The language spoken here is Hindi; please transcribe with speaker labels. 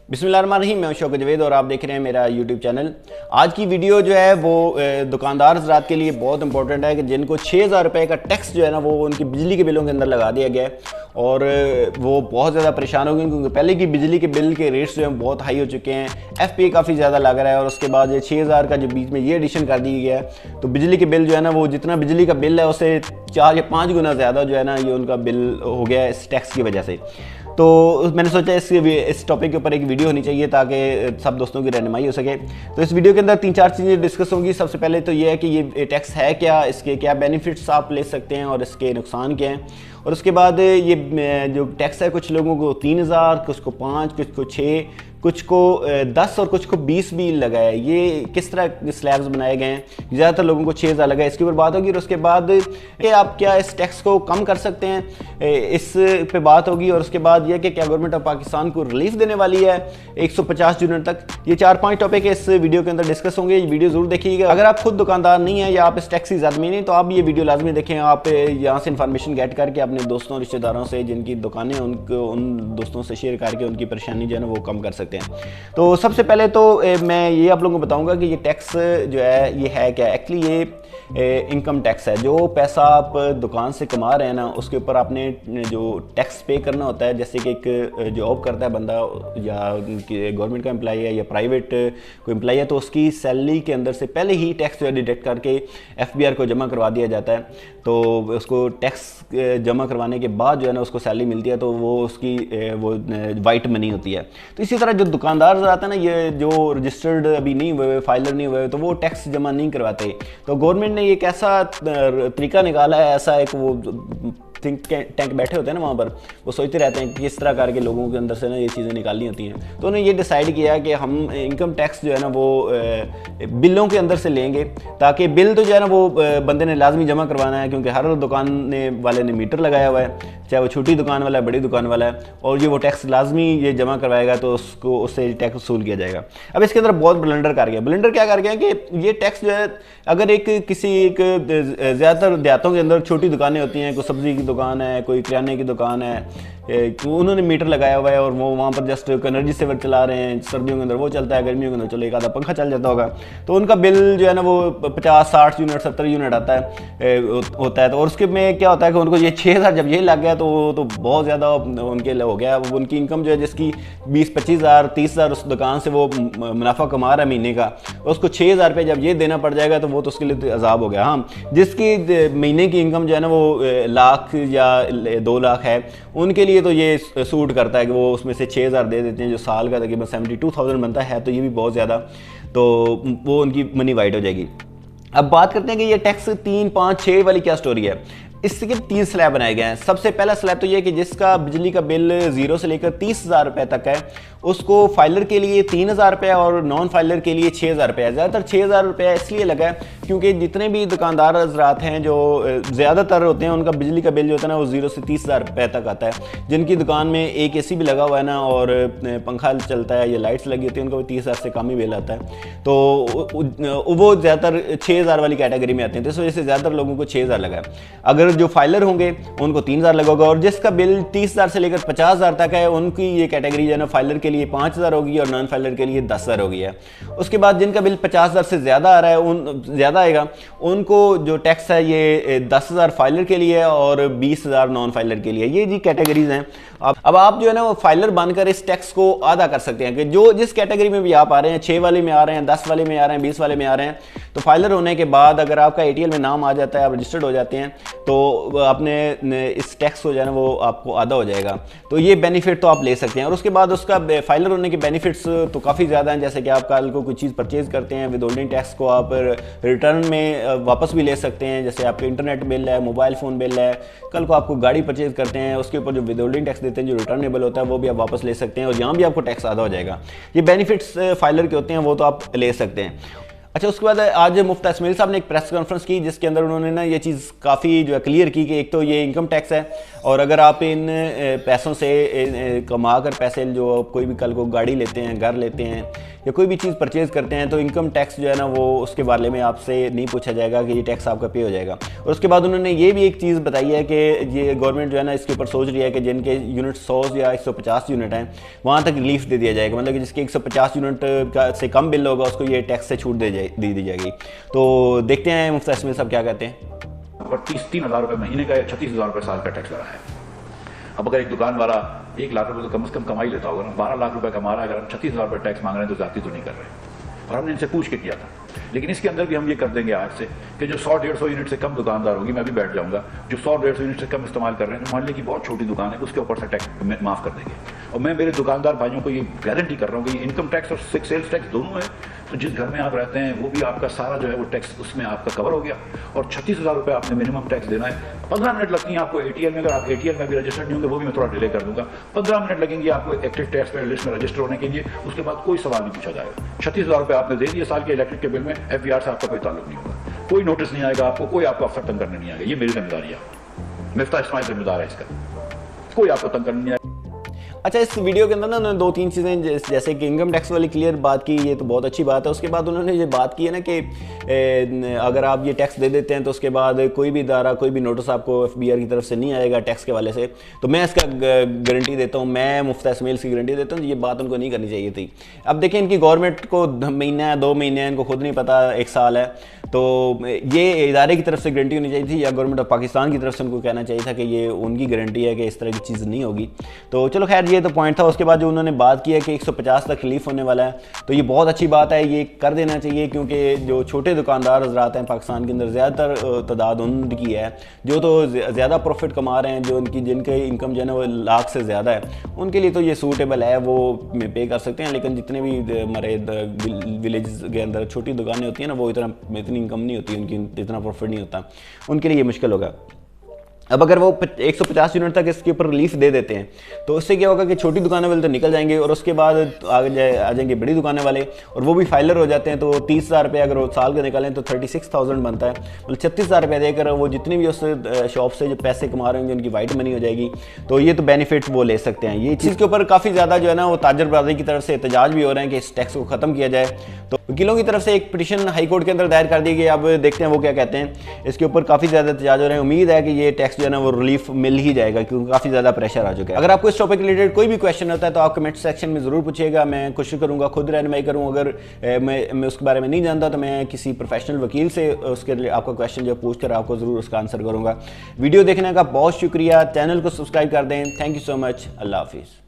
Speaker 1: बिस्मिल्लाहिर्रहमानिर्रहीम, मैं शौकत जवेद और आप देख रहे हैं मेरा यूट्यूब चैनल। आज की वीडियो जो है वो दुकानदार हज़रात के लिए बहुत इंपॉर्टेंट है कि जिनको 6000 रुपये का टैक्स जो है ना वो उनकी बिजली के बिलों के अंदर लगा दिया गया है और वो बहुत ज़्यादा परेशान हो गए क्योंकि पहले की बिजली के बिल के रेट्स जो हैं बहुत हाई हो चुके हैं। FPA काफ़ी ज़्यादा लग रहा है और उसके बाद ये 6000 का जो बीच में ये एडिशन कर दी गया है तो बिजली के बिल जो है ना वो जितना बिजली का बिल है उससे 4 या 5 गुना ज़्यादा जो है ना ये उनका बिल हो गया है इस टैक्स की वजह से। तो मैंने सोचा इस टॉपिक के ऊपर एक वीडियो होनी चाहिए ताकि सब दोस्तों की रहनुमाई हो सके। तो इस वीडियो के अंदर 3-4 चीज़ें डिस्कस होंगी। सबसे पहले तो ये है कि ये टैक्स है क्या, इसके क्या बेनिफिट्स आप ले सकते हैं और इसके नुकसान क्या हैं। और उसके बाद ये जो टैक्स है कुछ लोगों को 3000, कुछ को 5, कुछ को 6, कुछ को 10 और कुछ को 20 भी लगा है। ये किस तरह स्लैब्स बनाए गए हैं, ज़्यादातर लोगों को 6000 लगा है, इसके ऊपर बात होगी। और उसके बाद कि आप क्या इस टैक्स को कम कर सकते हैं, इस पे बात होगी। और उसके बाद ये कि क्या गवर्नमेंट ऑफ पाकिस्तान को रिलीफ देने वाली है 150 यूनिट तक। ये 4-5 टॉपिक इस वीडियो के अंदर डिस्कस होंगे। ये वीडियो ज़रूर देखिएगा। अगर आप खुद दुकानदार नहीं है या आप इस टैक्स की ज़ादमी नहीं तो आप ये वीडियो लाजमी देखें। आप यहाँ से इन्फॉर्मेशन गेट करके अपने दोस्तों रिश्तेदारों से जिनकी दुकानें उन दोस्तों से शेयर करके उनकी परेशानी जो है ना वो कम कर सकते हैं। तो सबसे पहले तो मैं ये आप लोगों को बताऊंगा कि ये टैक्स जो है ये है क्या। एक्चुअली ये इनकम टैक्स है। जो पैसा आप दुकान से कमा रहे हैं ना उसके ऊपर आपने जो टैक्स पे करना होता है। जैसे कि एक जॉब करता है बंदा या गवर्नमेंट का एम्प्लॉय है या प्राइवेट कोई एम्प्लॉय है तो उसकी सैलरी के अंदर से पहले ही टैक्स जो है डिडक्ट करके FBR को जमा करवा दिया जाता है। तो उसको टैक्स जमा करवाने के बाद जो है ना उसको सैलरी मिलती है तो वो उसकी वो वाइट मनी होती है। तो इसी तरह जो दुकानदार आता है ना ये जो रजिस्टर्ड अभी नहीं हुए, फाइलर नहीं हुए तो वो टैक्स जमा नहीं करवाते। तो गवर्नमेंट ने एक ऐसा तरीका निकाला है, ऐसा एक वो थिंक टैंक बैठे होते हैं ना वहाँ पर, वो सोचते रहते हैं कि किस तरह करके लोगों के अंदर से ना ये चीज़ें निकालनी होती हैं। तो उन्होंने ये डिसाइड किया कि हम इनकम टैक्स जो है ना वो बिलों के अंदर से लेंगे ताकि बिल तो जो है ना वो बंदे ने लाजमी जमा करवाना है क्योंकि हर दुकान वाले ने मीटर लगाया हुआ है, चाहे वो छोटी दुकान वाला है बड़ी दुकान वाला है, और ये वो टैक्स लाजमी ये जमा करवाएगा तो उसको उससे टैक्स वसूल किया जाएगा। अब इसके अंदर बहुत ब्लंडर कर गया। ब्लंडर क्या कर गया कि ये टैक्स जो है अगर किसी ज़्यादातर देहातों के अंदर छोटी दुकानें होती हैं, कोई सब्जी की दुकान है, कोई किराने की दुकान है, उन्होंने मीटर लगाया हुआ है और वो वहाँ पर जस्ट एनर्जी सेवर चला रहे हैं। सर्दियों के अंदर वो चलता है, गर्मियों के अंदर चलो एक आधा पंखा चल जाता होगा तो उनका बिल जो है ना वो 50-60 यूनिट 70 यूनिट आता है होता है। तो और उसके में क्या होता है कि उनको ये 6000 जब ये लग गया तो बहुत ज़्यादा उनके लिए हो गया। उनकी इनकम जो है जिसकी 20-25,000 30,000 उस दुकान से वो मुनाफा कमा रहा है महीने का, उसको 6000 रुपये जब ये देना पड़ जाएगा तो वो तो उसके लिए तो अजाब हो गया। हाँ, जिसकी महीने की इनकम जो है ना वो लाख या 2 लाख है उनके लिए तो ये सूट करता है कि वो उसमें से 6000 दे देते हैं जो साल का तकरीबन 72,000 बनता है। तो ये भी बहुत ज़्यादा, तो वो उनकी मनी वाइट हो जाएगी। अब बात करते हैं कि ये टैक्स 3, 5, 6 वाली क्या स्टोरी है। इसके 3 स्लैब बनाए गए हैं। सबसे पहला स्लैब तो ये कि जिसका बिजली का बिल 0 से लेकर 30,000 रुपये तक है उसको फाइलर के लिए 3000 रुपये और नॉन फाइलर के लिए 6000 रुपये। ज़्यादातर 6000 रुपये इसलिए लगा है क्योंकि जितने भी दुकानदार हज़रात हैं जो ज़्यादातर होते हैं उनका बिजली का बिल जो होता है ना वो 0 से 30,000 रुपये तक आता है। जिनकी दुकान में एक AC भी लगा हुआ है ना और पंखा चलता है या लाइट्स लगी होती है उनको 30,000 से कम ही बिल आता है। तो वो ज़्यादातर 6000 वाली कैटेगरी में आते हैं। तो इस वजह से ज़्यादातर लोगों को 6000 लगा है। अगर जो फाइलर होंगे उनको 3000 लगा होगा और जिसका बिल 30,000 से लेकर 50,000 तक है उनकी ये कैटेगरी जो है ना फाइलर के लिए 5000 होगी और नॉन फाइलर के लिए 10,000 होगी है। उसके बाद जिनका बिल 50,000 से ज़्यादा आ रहा है ज़्यादा आएगा उनको जो टैक्स है ये 10,000 फाइलर के लिए और 20,000 नॉन फाइलर के लिए। ये जी कैटेगरीज हैं। अब आप जो है ना वो फाइलर बनकर इस टैक्स को अदा कर सकते हैं कि जो जिस कैटेगरी में भी आप आ रहे हैं, 6 वाले में आ रहे हैं, 10 वाले में आ रहे हैं, 20 वाले में आ रहे हैं, तो फाइलर होने के बाद अगर आपका ATL में नाम आ जाता है, आप रजिस्टर्ड हो जाते हैं तो आपने इस टैक्स को जो है ना वो आपको अदा हो जाएगा। तो ये बेनिफिट तो आप ले सकते हैं। और उसके बाद उसका फाइलर होने के बेनिफिट्स तो काफ़ी ज़्यादा हैं। जैसे कि आप कल को कोई चीज़ परचेज़ करते हैं विद होल्डिंग टैक्स को आप रिटर्न में वापस भी ले सकते हैं। जैसे आपके इंटरनेट बिल है, मोबाइल फ़ोन बिल है, कल को आपको गाड़ी परचेज़ करते हैं उसके ऊपर जो विद होल्डिंग टैक्स देते हैं जो रिटर्नेबल होता है वो भी आप वापस ले सकते हैं और यहाँ भी आपको टैक्स अदा हो जाएगा। ये बेनिफिट्स फाइलर के होते हैं वो तो आप ले सकते हैं। अच्छा, उसके बाद आज मुफ्ती इस्माइल साहब ने एक प्रेस कॉन्फ्रेंस की जिसके अंदर उन्होंने ना ये चीज़ काफ़ी जो है क्लियर की कि एक तो ये इनकम टैक्स है, और अगर आप इन पैसों से कमा कर पैसे जो कोई भी कल को गाड़ी लेते हैं, घर लेते हैं या कोई भी चीज़ परचेज़ करते हैं, तो इनकम टैक्स जो है ना वो उसके बारे में आपसे नहीं पूछा जाएगा कि ये टैक्स आपका पे हो जाएगा। और उसके बाद उन्होंने ये भी एक चीज़ बताई है कि ये गवर्नमेंट जो है ना इसके ऊपर सोच रही है कि जिनके यूनिट 100 या 150 यूनिट हैं वहाँ तक रिलीफ दे दिया जाएगा, मतलब कि जिसके 150 यूनिट से कम बिल होगा उसको ये टैक्स से छूट दे दी जाएगी। तो देखते हैं मुफ्ती इस्माइल साहब क्या कहते हैं।
Speaker 2: पर 3,000 रुपये महीने का या 36,000 रुपये साल का टैक्स लगा है। अब अगर एक दुकान वाला 1 लाख रुपए तो कम से कम कमाई लेता होगा ना, 12 लाख रुपए कमा रहा है, अगर हम 36,000 रुपये टैक्स मांग रहे हैं तो जाती तो नहीं कर रहे। और हमने इनसे पूछ के किया था, लेकिन इसके अंदर भी हम ये कर देंगे आज से कि जो 100-150 यूनिट से कम दुकानदार होगी, मैं भी बैठ जाऊंगा, जो 100-150 यूनिट से कम इस्तेमाल कर रहे हैं, जो मोहल्ले की बहुत छोटी दुकान है, उसके ऊपर से टैक्स माफ कर देंगे। और मैं मेरे दुकानदार भाइयों को ये गारंटी कर रहा हूँ कि इनकम टैक्स और सेल्स टैक्स दोनों है, तो जिस घर में आप रहते हैं वो भी आपका सारा जो है वो टैक्स उसमें आपका कवर हो गया। और 36,000 रुपये आपने मिनिमम टैक्स देना है। 15 मिनट लगती हैं आपको ATL में, अगर आप ATL में भी रजिस्टर्ड नहीं होंगे वो भी मैं थोड़ा डिले कर दूंगा, 15 मिनट लगेंगे आपको एक्टिव टैक्स पेयर लिस्ट में रजिस्टर होने के लिए। उसके बाद कोई सवाल नहीं पूछा जाएगा। 36,000 रुपये आपने दे दिए साल के इलेक्ट्रिक के बिल में, FBR से आपका कोई ताल्लुक नहीं होगा, कोई नोटिस नहीं आएगा आपको, कोई आपको अफसर तंग करने नहीं आएगा। ये मेरी जिम्मेदारी है, मुफ्ती इस्माइल जिम्मेदार है इसका, कोई आपको तंग करने नहीं आएगा।
Speaker 1: अच्छा, इस वीडियो के अंदर ना उन्होंने 2-3 चीज़ें जैसे कि इनकम टैक्स वाली क्लियर बात की, ये तो बहुत अच्छी बात है। उसके बाद उन्होंने ये बात की है ना कि अगर आप ये टैक्स दे देते हैं तो उसके बाद कोई भी इदारा, कोई भी नोटिस आपको FBR की तरफ से नहीं आएगा टैक्स के वाले से। तो मैं इसका गारंटी देता हूँ, मैं मुफ्ती इस्माइल की गारंटी देता हूँ, ये बात उनको नहीं करनी चाहिए थी। अब देखें, इनकी गवर्नमेंट को महीना है, 2 महीने हैं, इनको खुद नहीं पता, 1 साल है, तो ये इदारे की तरफ से गारंटी होनी चाहिए थी या गवर्नमेंट ऑफ पाकिस्तान की तरफ से उनको कहना चाहिए था कि ये उनकी गारंटी है कि इस तरह की चीज़ नहीं होगी। तो चलो खैर, ये तो पॉइंट था। उसके बाद जो उन्होंने बात की है कि 150 तक रिलीफ होने वाला है, तो ये बहुत अच्छी बात है, ये कर देना चाहिए, क्योंकि जो छोटे दुकानदार हजरात हैं पाकिस्तान के अंदर ज़्यादातर तादाद उनकी है जो तो ज़्यादा प्रॉफिट कमा रहे हैं, जो जिनके इनकम जो है ना वो लाख से ज़्यादा है, उनके लिए तो ये सूटेबल है, वो पे कर सकते हैं। लेकिन जितने भी हमारे विलेज के अंदर छोटी दुकानें होती हैं ना, वो इतनी इनकम नहीं होती, उनकी इतना प्रॉफिट नहीं होता, उनके लिए ये मुश्किल होगा। अब अगर वो 150 यूनिट तक इसके ऊपर रिलीफ दे देते हैं तो उससे क्या होगा कि छोटी दुकानें वाले तो निकल जाएंगे और उसके बाद आ जाएंगे बड़ी दुकानें वाले, और वो भी फाइलर हो जाते हैं। तो 30,000 रुपये अगर वो साल के निकालें तो 36,000 बनता है, मतलब 36,000 रुपये देकर वो जितनी भी उस शॉप से जो पैसे कमा रहे होंगे उनकी वाइट मनी हो जाएगी। तो ये तो बेनिफिट वो ले सकते हैं। ये चीज़ के ऊपर काफ़ी ज़्यादा जो है ना वो ताजर बरादरी की तरफ से एहतजाज भी हो रहे हैं कि इस टैक्स को ख़त्म किया जाए। तो वकीलों की तरफ से एक पिटीशन हाई कोर्ट के अंदर दायर कर दी गई, अब देखते हैं वो क्या कहते हैं। इसके ऊपर काफ़ी ज़्यादा एहतजाज हो रहे हैं, उम्मीद है कि ये टैक्स जो है ना वो रिलीफ मिल ही जाएगा, क्योंकि काफ़ी ज़्यादा प्रेशर आ चुका है। अगर आपको इस टॉपिक रिलेटेड कोई भी क्वेश्चन होता है तो आप कमेंट सेक्शन में ज़रूर पूछिएगा, मैं कोशिश करूँगा खुद रहनुमाई करूँ। अगर मैं उसके बारे में नहीं जानता तो मैं किसी प्रोफेशनल वकील से उसके लिए आपका क्वेश्चन जो पूछ कर आपको ज़रूर उसका आंसर करूँगा। वीडियो देखने का बहुत शुक्रिया, चैनल को सब्सक्राइब कर दें। थैंक यू सो मच, अल्लाह हाफिज़।